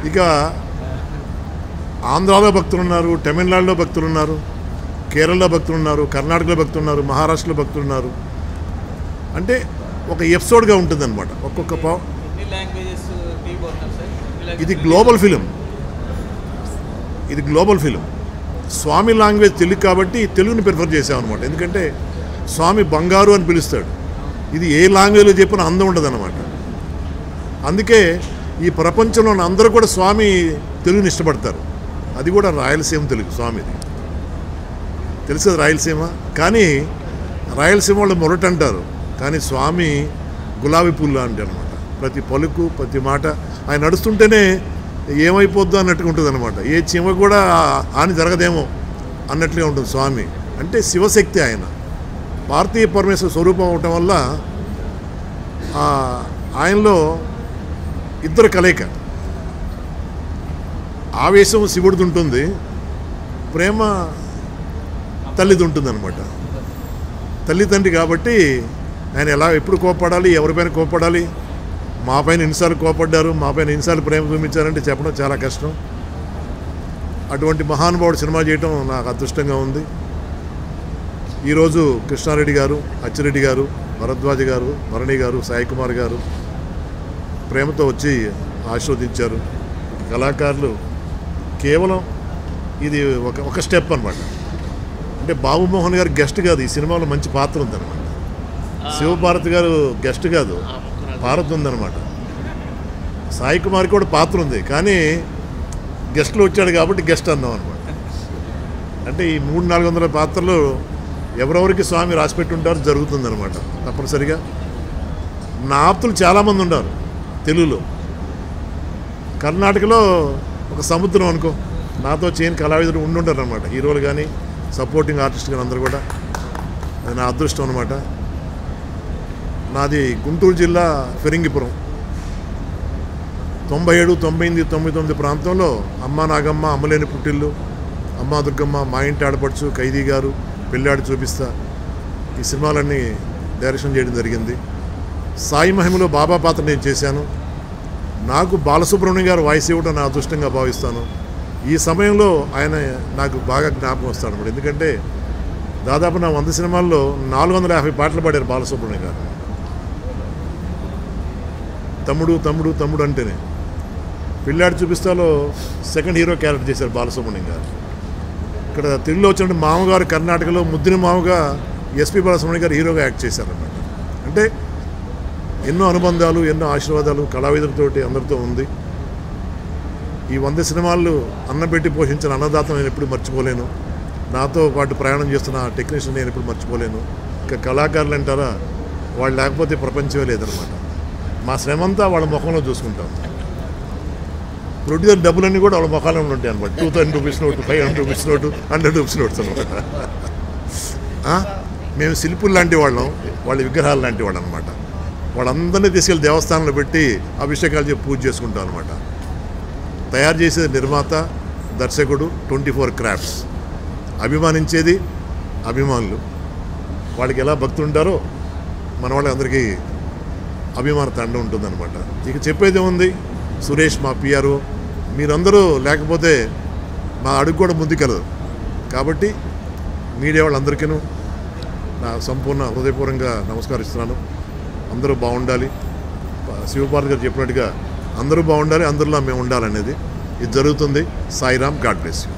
ఇక ఆంధ్రాలో భక్తులు ఉన్నారు, తమిళనాడులో భక్తులు ఉన్నారు, కేరళలో భక్తులు ఉన్నారు, కర్ణాటకలో భక్తులు ఉన్నారు, మహారాష్ట్రలో భక్తులు ఉన్నారు. అంటే ఒక ఎపిసోడ్గా ఉంటుందన్నమాట. ఒక్కొక్క ఇది గ్లోబల్ ఫిలిం. స్వామి లాంగ్వేజ్ తెలుగు కాబట్టి తెలుగుని ప్రిఫర్ చేసామన్నమాట. ఎందుకంటే స్వామి బంగారు అని పిలుస్తాడు. ఇది ఏ లాంగ్వేజ్లో చెప్పినా అందం ఉండదన్నమాట. అందుకే ఈ ప్రపంచంలో అందరూ కూడా స్వామి తెలుగుని ఇష్టపడతారు. అది కూడా రాయలసీమ తెలుగు స్వామిది. తెలుసు కదా రాయలసీమ. కానీ రాయలసీమ వాళ్ళు మొరట అంటారు, కానీ స్వామి గులాబీ పుల్ల అంటే అనమాట. ప్రతి పలుకు ప్రతి మాట ఆయన నడుస్తుంటేనే ఏమైపోద్దు అన్నట్టుగా ఉంటుంది అనమాట. ఏ చీమ కూడా హాని జరగదేమో అన్నట్లుగా ఉంటుంది స్వామి. అంటే శివశక్తి ఆయన, భారతీయ పరమేశ్వర స్వరూపం అవటం వల్ల ఆయనలో ఇద్దరు కలయిక. ఆవేశం శివుడిది ఉంటుంది, ప్రేమ తల్లిది ఉంటుంది అనమాట. తల్లి తండ్రి కాబట్టి ఆయన ఎప్పుడు కోపడాలి, ఎవరిపైన కోపడాలి, మా పైన ఎన్నిసార్లు కోపడ్డారు, మా పైన ఎన్నిసార్లు ప్రేమ చూపించారంటే చెప్పడం చాలా కష్టం. అటువంటి మహానుభావుడు సినిమా చేయటం నాకు అదృష్టంగా ఉంది. ఈరోజు కృష్ణారెడ్డి గారు, అచ్చిరెడ్డి గారు, భరద్వాజ గారు, భరణి గారు, సాయి కుమార్ గారు ప్రేమతో వచ్చి ఆశీర్వదించారు. కళాకారులు కేవలం ఇది ఒక స్టెప్ అనమాట. అంటే బాబుమోహన్ గారు గెస్ట్ కాదు, ఈ సినిమాలో మంచి పాత్ర ఉందన్నమాట. శివభారతి గారు గెస్ట్ కాదు, పాత్ర ఉందన్నమాట. సాయి కుమార్ కూడా పాత్ర ఉంది, కానీ గెస్ట్లో వచ్చాడు కాబట్టి గెస్ట్ అన్నాం అనమాట. అంటే ఈ 300-400 పాత్రలు ఎవరెవరికి స్వామి రాసిపెట్టి ఉంటారో జరుగుతుందన్నమాట తప్పనిసరిగా. నా ఆప్తులు చాలామంది ఉన్నారు తెలుగులో. కర్ణాటకలో ఒక సముద్రం అనుకో, నాతో చేయని కళావిధులు ఉండుంటారు అనమాట. హీరోలు కానీ సపోర్టింగ్ ఆర్టిస్ట్ కానీ అందరూ కూడా. అది నా అదృష్టం అనమాట. నాది గుంటూరు జిల్లా ఫిరంగిపురం. 97, 98, 99 ప్రాంతంలో అమ్మ నాగమ్మ, అమ్మలేని పుట్టిల్లు, అమ్మా దుర్గమ్మ, మా ఇంటి ఆడపడుచు, ఖైదీ గారు, పెళ్ళాడి చూపిస్తా, ఈ సినిమాలన్నీ డైరెక్షన్ చేయడం జరిగింది. సాయి మహిమలో బాబా పాత్ర నేను చేశాను. నాకు బాలసుబ్రహ్మణ్యం గారు వాయిస్ ఇవ్వడం నా అదృష్టంగా భావిస్తాను. ఈ సమయంలో ఆయన నాకు బాగా జ్ఞాపకం వస్తాడు అన్నమాట. ఎందుకంటే దాదాపు నా 100 సినిమాల్లో 450 పాటలు పాడారు బాలసుబ్రహ్మణ్యం గారు. తమ్ముడు తమ్ముడు తమ్ముడు అంటేనే. పిల్లాడి చూపిస్తాలో సెకండ్ హీరో క్యారెక్టర్ చేశారు బాలసుబ్రహ్మణ్యం గారు. ఇక్కడ తెలుగులో వచ్చిన మామగారు కర్ణాటకలో ముద్దుని మామగా ఎస్పి బాలసుబ్రహ్మణ్యం గారు హీరోగా యాక్ట్ చేశారన్నమాట. అంటే ఎన్నో అనుబంధాలు, ఎన్నో ఆశీర్వాదాలు కళావిధులతోటి అందరితో ఉంది. ఈ 100 సినిమాలు అన్నం పెట్టి పోషించిన అన్నదాత నేను ఎప్పుడు మర్చిపోలేను. నాతో పాటు ప్రయాణం చేస్తున్న టెక్నీషియన్ నేను ఎప్పుడు మర్చిపోలేను. ఇంకా కళాకారులు అంటారా, వాళ్ళు లేకపోతే ప్రపంచమే లేదనమాట. మా శ్రమంతా వాళ్ళ ముఖంలో చూసుకుంటాం. ప్రొడ్యూసర్ డబ్బులన్నీ కూడా వాళ్ళ ముఖాల్లో ఉంటాయి అనమాట. 2000 rupees note, 500 rupees note, 100 rupees notes అనమాట. మేము శిల్పులు లాంటి వాళ్ళం, వాళ్ళ విగ్రహాలు లాంటి వాళ్ళు అనమాట. వాళ్ళందరినీ తీసుకెళ్ళి దేవస్థానంలో పెట్టి అభిషేకాలు చెప్పి పూజ చేసుకుంటాం అనమాట. తయారు చేసేది నిర్మాత, దర్శకుడు, 24 క్రాఫ్ట్స్. అభిమానించేది అభిమానులు. వాళ్ళకి ఎలా భక్తులు ఉంటారో మన వాళ్ళందరికీ అభిమాన తండ ఉంటుందన్నమాట. ఇక చెప్పేది ఏముంది, సురేష్ మా పిఆర్ఓ, మీరందరూ లేకపోతే మా అడుగు కూడా ముందుకెళ్ళదు. కాబట్టి మీడియా వాళ్ళందరికీ నా సంపూర్ణ హృదయపూర్వకంగా నమస్కరిస్తున్నాను. అందరూ బాగుండాలి. శివపార్వతి గారు చెప్పినట్టుగా అందరూ బాగుండాలి, అందరిలో మేము ఉండాలనేది ఇది జరుగుతుంది. Sairam, God bless you.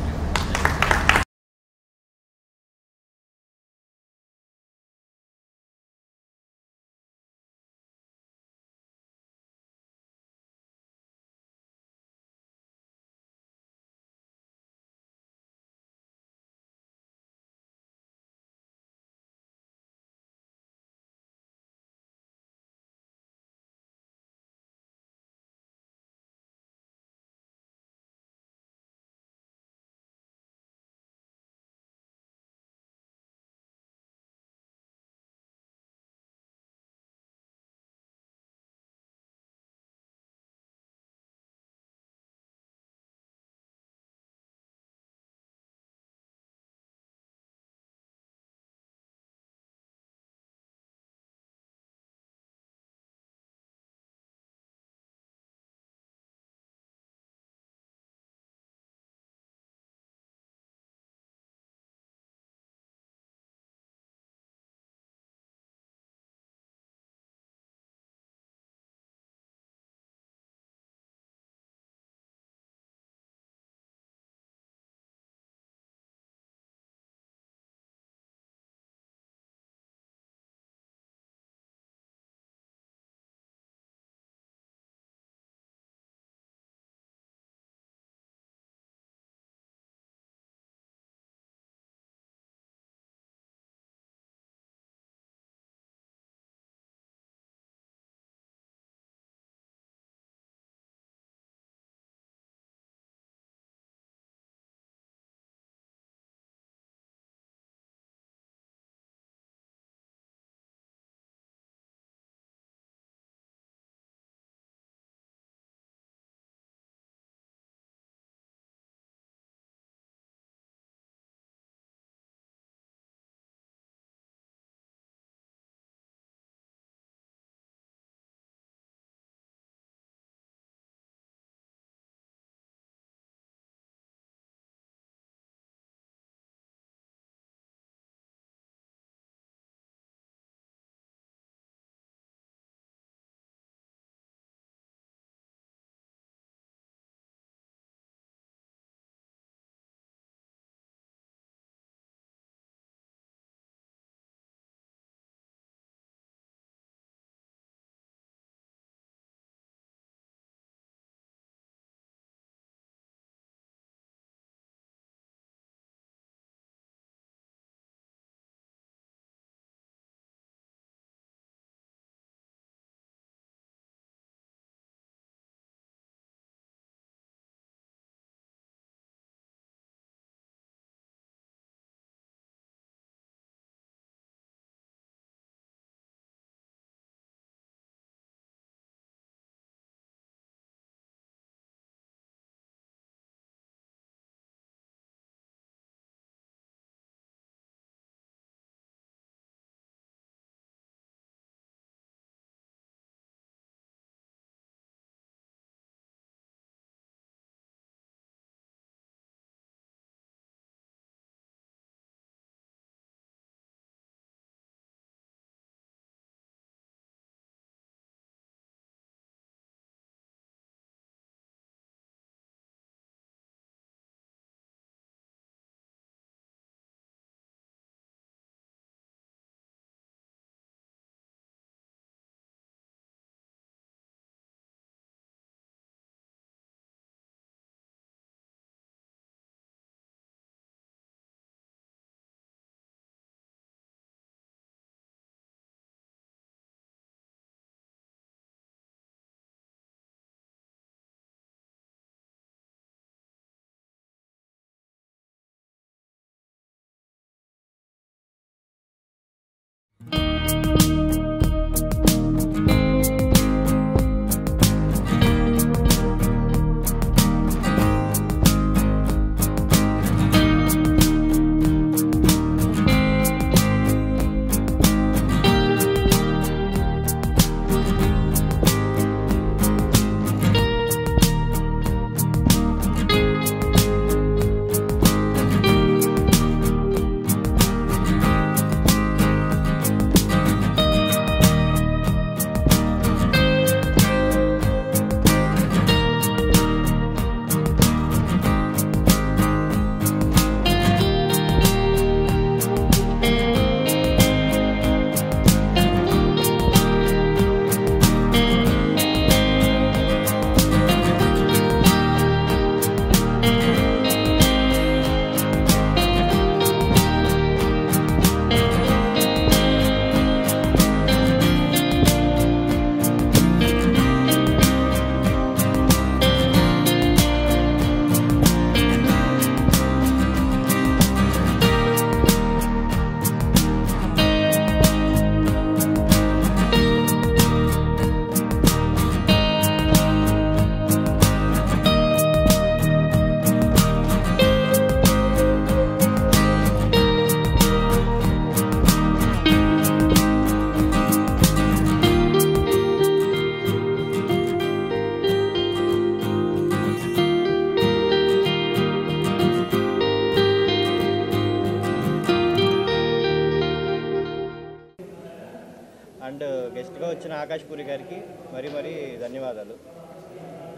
And గెస్ట్గా వచ్చిన ఆకాష్ పూరి గారికి మరీ ధన్యవాదాలు.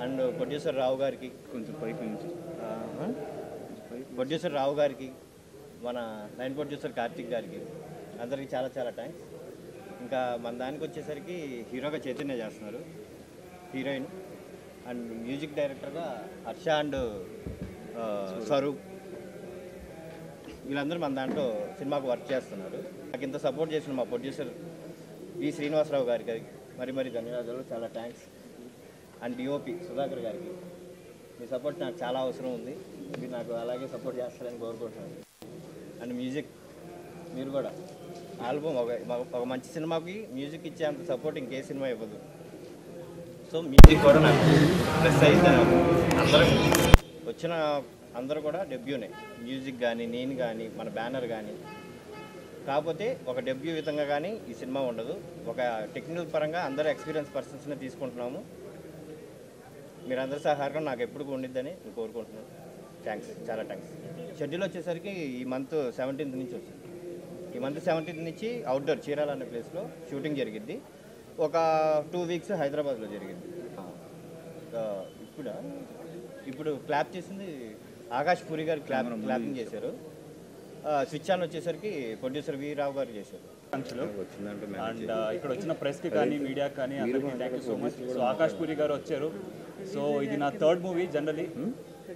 అండ్ ప్రొడ్యూసర్ రావు గారికి, ప్రొడ్యూసర్ రావు గారికి, మన లైన్ ప్రొడ్యూసర్ కార్తిక్ గారికి, అందరికీ చాలా థ్యాంక్స్. ఇంకా మన దానికి వచ్చేసరికి హీరోగా చైతన్య చేస్తున్నారు, హీరోయిన్. అండ్ మ్యూజిక్ డైరెక్టర్గా హర్ష అండ్ స్వరూప్, వీళ్ళందరూ మన దాంట్లో సినిమాకు వర్క్ చేస్తున్నారు. నాకు ఇంత సపోర్ట్ చేసిన మా ప్రొడ్యూసర్ వి శ్రీనివాసరావు గారికి మరీ ధన్యవాదాలు, చాలా థ్యాంక్స్. అండ్ డిఓపి సుధాకర్ గారికి, మీ సపోర్ట్ నాకు చాలా అవసరం ఉంది, మీరు నాకు అలాగే సపోర్ట్ చేస్తారని కోరుకుంటున్నాను. అండ్ మ్యూజిక్, మీరు కూడా ఆల్బమ్ ఒక మంచి సినిమాకి మ్యూజిక్ ఇచ్చే అంత సపోర్ట్ ఇంకే సినిమా ఇవ్వదు. సో మ్యూజిక్ కూడా నాకు ప్లస్ అయితే అందరూ వచ్చిన అందరూ కూడా డెబ్యూనే, మ్యూజిక్ కానీ నేను కానీ మన బ్యానర్ కానీ. కాకపోతే ఒక డెబ్యూ విధంగా కానీ ఈ సినిమా ఉండదు. ఒక టెక్నికల్ పరంగా అందరూ ఎక్స్పీరియన్స్ పర్సన్స్ని తీసుకుంటున్నాము. మీరందరి సహకారం నాకు ఎప్పుడు ఉండిద్దని నేను కోరుకుంటున్నాను. థ్యాంక్స్, చాలా థ్యాంక్స్. షెడ్యూల్ వచ్చేసరికి ఈ మంత్ 17th నుంచి వచ్చింది. ఈ మంత్ 17th నుంచి అవుట్డోర్ చీరాల అనే ప్లేస్లో షూటింగ్ జరిగింది. ఒక 2 weeks హైదరాబాద్లో జరిగింది. ఇప్పుడు క్లాప్ చేసింది ఆకాష్ పూరి గారు, క్లాపింగ్ చేశారు. స్విచ్ ఆన్ వచ్చేసరికి ప్రొడ్యూసర్ వి రావు గారు చేశారు. అండ్ ఇక్కడ వచ్చిన ప్రెస్కి కానీ మీడియాకి కానీ అందరికీ thank you so much. So Akash puri గారు వచ్చారు. సో ఇది నా 3rd మూవీ. జనరలీ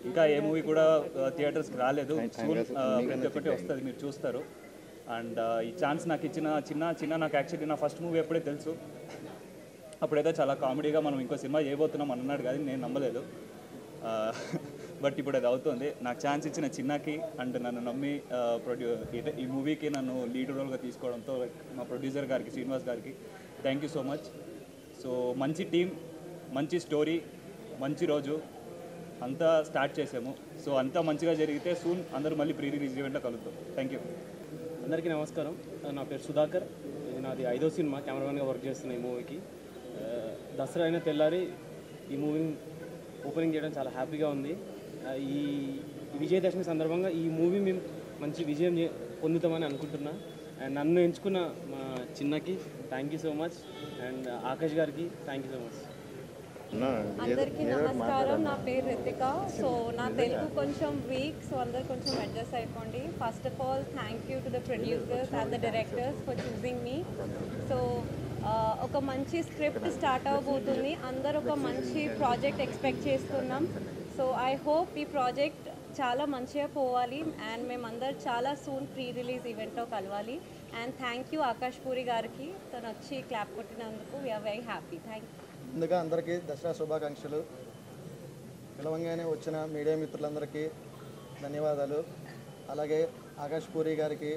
ఇంకా ఏ మూవీ కూడా థియేటర్స్కి రాలేదు. సూన్ ప్రతి ఒక్కటి వస్తుంది, మీరు చూస్తారు. అండ్ ఈ ఛాన్స్ నాకు ఇచ్చిన చిన్న నాకు యాక్చువల్లీ నా ఫస్ట్ మూవీ ఎప్పుడే తెలుసు. అప్పుడైతే చాలా కామెడీగా మనం ఇంకో సినిమా చేయబోతున్నాం అన్నాడు, కానీ నేను నమ్మలేదు. బట్ ఇప్పుడు అది అవుతుంది. నాకు ఛాన్స్ ఇచ్చిన చిన్నకి అండ్ నన్ను నమ్మి ఈ మూవీకి నన్ను లీడ్ రోల్గా తీసుకోవడంతో మా ప్రొడ్యూసర్ గారికి, శ్రీనివాస్ గారికి thank you so much. So మంచి టీం, మంచి స్టోరీ, మంచి రోజు అంతా స్టార్ట్ చేసాము. సో అంతా మంచిగా జరిగితే సూన్ అందరూ మళ్ళీ ప్రీ రిలీజ్ ఈవెంట్లో కలుద్దాం. Thank you. అందరికీ నమస్కారం. నా పేరు సుధాకర్. ఇది నాది 5వ సినిమా, కెమెరామెన్గా వర్క్ చేస్తున్న ఈ మూవీకి. దసరా అయిన తెల్లారి ఈ మూవీని ఓపెనింగ్ చేయడం చాలా హ్యాపీగా ఉంది. ఈ విజయదశమి సందర్భంగా ఈ మూవీ మేము మంచి విజయం పొందుతామని అనుకుంటున్నా. అండ్ నన్ను ఎంచుకున్న మా చిన్నకి thank you so much. And Akash గారికి థ్యాంక్ యూ సో మచ్. అందరికీ నమస్కారం. నా పేరు రితిక. సో నా తెలుగు కొంచెం వీక్, సో అందరు కొంచెం అడ్జస్ట్ అయిపోండి. First of all thank you to the producers and the directors for choosing me. So ఒక మంచి స్క్రిప్ట్ స్టార్ట్ అవబోతుంది. అందరు ఒక మంచి ప్రాజెక్ట్ ఎక్స్పెక్ట్ చేస్తున్నాం. సో ఐ హోప్ ఈ ప్రాజెక్ట్ చాలా మంచిగా పోవాలి అండ్ మేమందరు చాలా సూన్ ప్రీ రిలీజ్ ఈవెంట్లో కలవాలి. And thank you Akash Puri గారికి, తను వచ్చి క్లాప్ కొట్టినందుకు we're very happy. Thank you. ముందుగా అందరికీ దసరా శుభాకాంక్షలు. పిలవంగానే వచ్చిన మీడియా మిత్రులందరికీ ధన్యవాదాలు. అలాగే ఆకాష్ పూరి గారికి,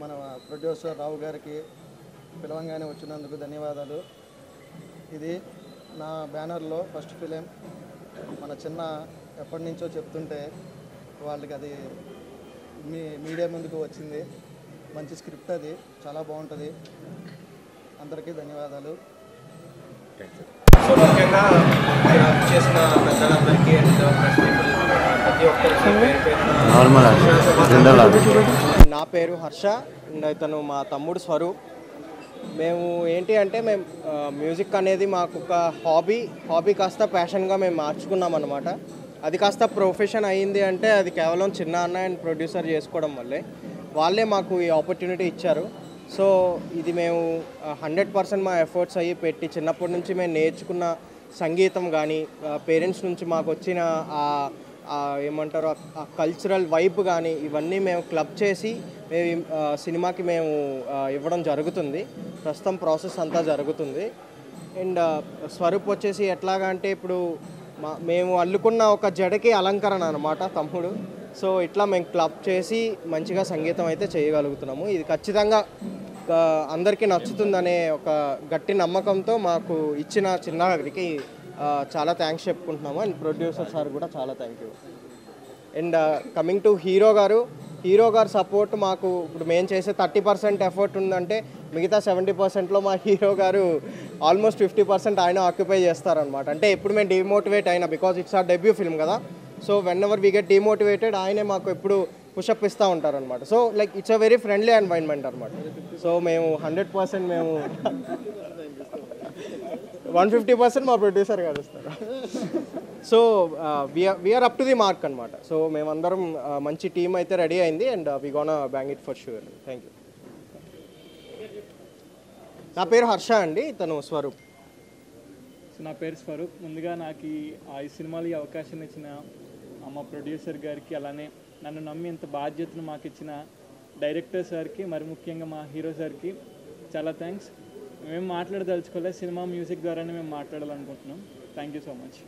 మన ప్రొడ్యూసర్ రావు గారికి పిలవంగానే వచ్చినందుకు ధన్యవాదాలు. ఇది నా బ్యానర్లో ఫస్ట్ ఫిలిం. మన చిన్న ఎప్పటి నుంచో చెప్తుంటే వాళ్ళకి అది మీడియా ముందుకు వచ్చింది. మంచి స్క్రిప్ట్, అది చాలా బాగుంటుంది. అందరికీ ధన్యవాదాలు. సో ముఖ్యంగా చేసిన పెద్దలందరికీ అండ్ ప్రతి ఒక్కరికి నా పేరు హర్ష అండ్ ఇతను మా తమ్ముడు స్వరూప్. మేము ఏంటి అంటే మేము మ్యూజిక్ అనేది మాకు ఒక హాబీ కాస్త ప్యాషన్గా మేము మార్చుకున్నాం అన్నమాట. అది కాస్త ప్రొఫెషన్ అయ్యింది అంటే అది కేవలం చిన్న అన్న అండ్ ప్రొడ్యూసర్ చేసుకోవడం వల్లే. వాళ్ళే మాకు ఈ ఆపర్చునిటీ ఇచ్చారు. సో ఇది మేము 100% మా ఎఫర్ట్స్ అయ్యి పెట్టి చిన్నప్పటి నుంచి మేము నేర్చుకున్న సంగీతం కానీ, పేరెంట్స్ నుంచి మాకు వచ్చిన ఏమంటారు ఆ కల్చరల్ వైబ్ కానీ, ఇవన్నీ మేము క్లబ్ చేసి మేము సినిమాకి మేము ఇవ్వడం జరుగుతుంది. ప్రస్తుతం ప్రాసెస్ అంతా జరుగుతుంది. అండ్ స్వరూప్ వచ్చేసి ఎట్లాగా అంటే ఇప్పుడు మేము అల్లుకున్న ఒక జడకి అలంకరణ అనమాట తమ్ముడు. సో ఇట్లా మేము క్లబ్ చేసి మంచిగా సంగీతం అయితే చేయగలుగుతున్నాము. ఇది ఖచ్చితంగా అందరికీ నచ్చుతుందనే ఒక గట్టి నమ్మకంతో మాకు ఇచ్చిన చిన్నకి చాలా థ్యాంక్స్ చెప్పుకుంటున్నాము. అండ్ ప్రొడ్యూసర్ సార్ కూడా చాలా thank you. And coming to hero గారు సపోర్ట్ మాకు ఇప్పుడు మేము చేసే 30% ఎఫర్ట్ ఉందంటే మిగతా 70%లో మా హీరో గారు ఆల్మోస్ట్ 50% ఆయన ఆక్యుపై చేస్తారనమాట. అంటే ఎప్పుడు మేము డిమోటివేట్ అయినా, because it's a debut film కదా. So whenever we get demotivated ఆయనే మాకు ఎప్పుడు పుషప్ ఇస్తూ ఉంటారనమాట. So like it's a very friendly environment అనమాట. సో మేము 100% మేము 150% మా ప్రొడ్యూసర్ గారు ఇస్తారు. So we are up to the mark అనమాట. సో మేమందరం మంచి టీం అయితే రెడీ అయింది and we gonna bang it for sure. Thank you. నా పేరు హర్ష అండి, తను స్వరూప్. సో నా పేరు స్వరూప్. ముందుగా నాకు ఈ సినిమాలు ఈ అవకాశం ఇచ్చిన మా ప్రొడ్యూసర్ గారికి, అలానే నన్ను నమ్మి ఇంత బాధ్యతను మాకు ఇచ్చిన డైరెక్టర్ సార్కి, మరి ముఖ్యంగా మా హీరో సార్కి చాలా థ్యాంక్స్. మేము మాట్లాడదలుచుకోలేదు, సినిమా మ్యూజిక్ ద్వారానే మేము మాట్లాడాలనుకుంటున్నాం. Thank you so much.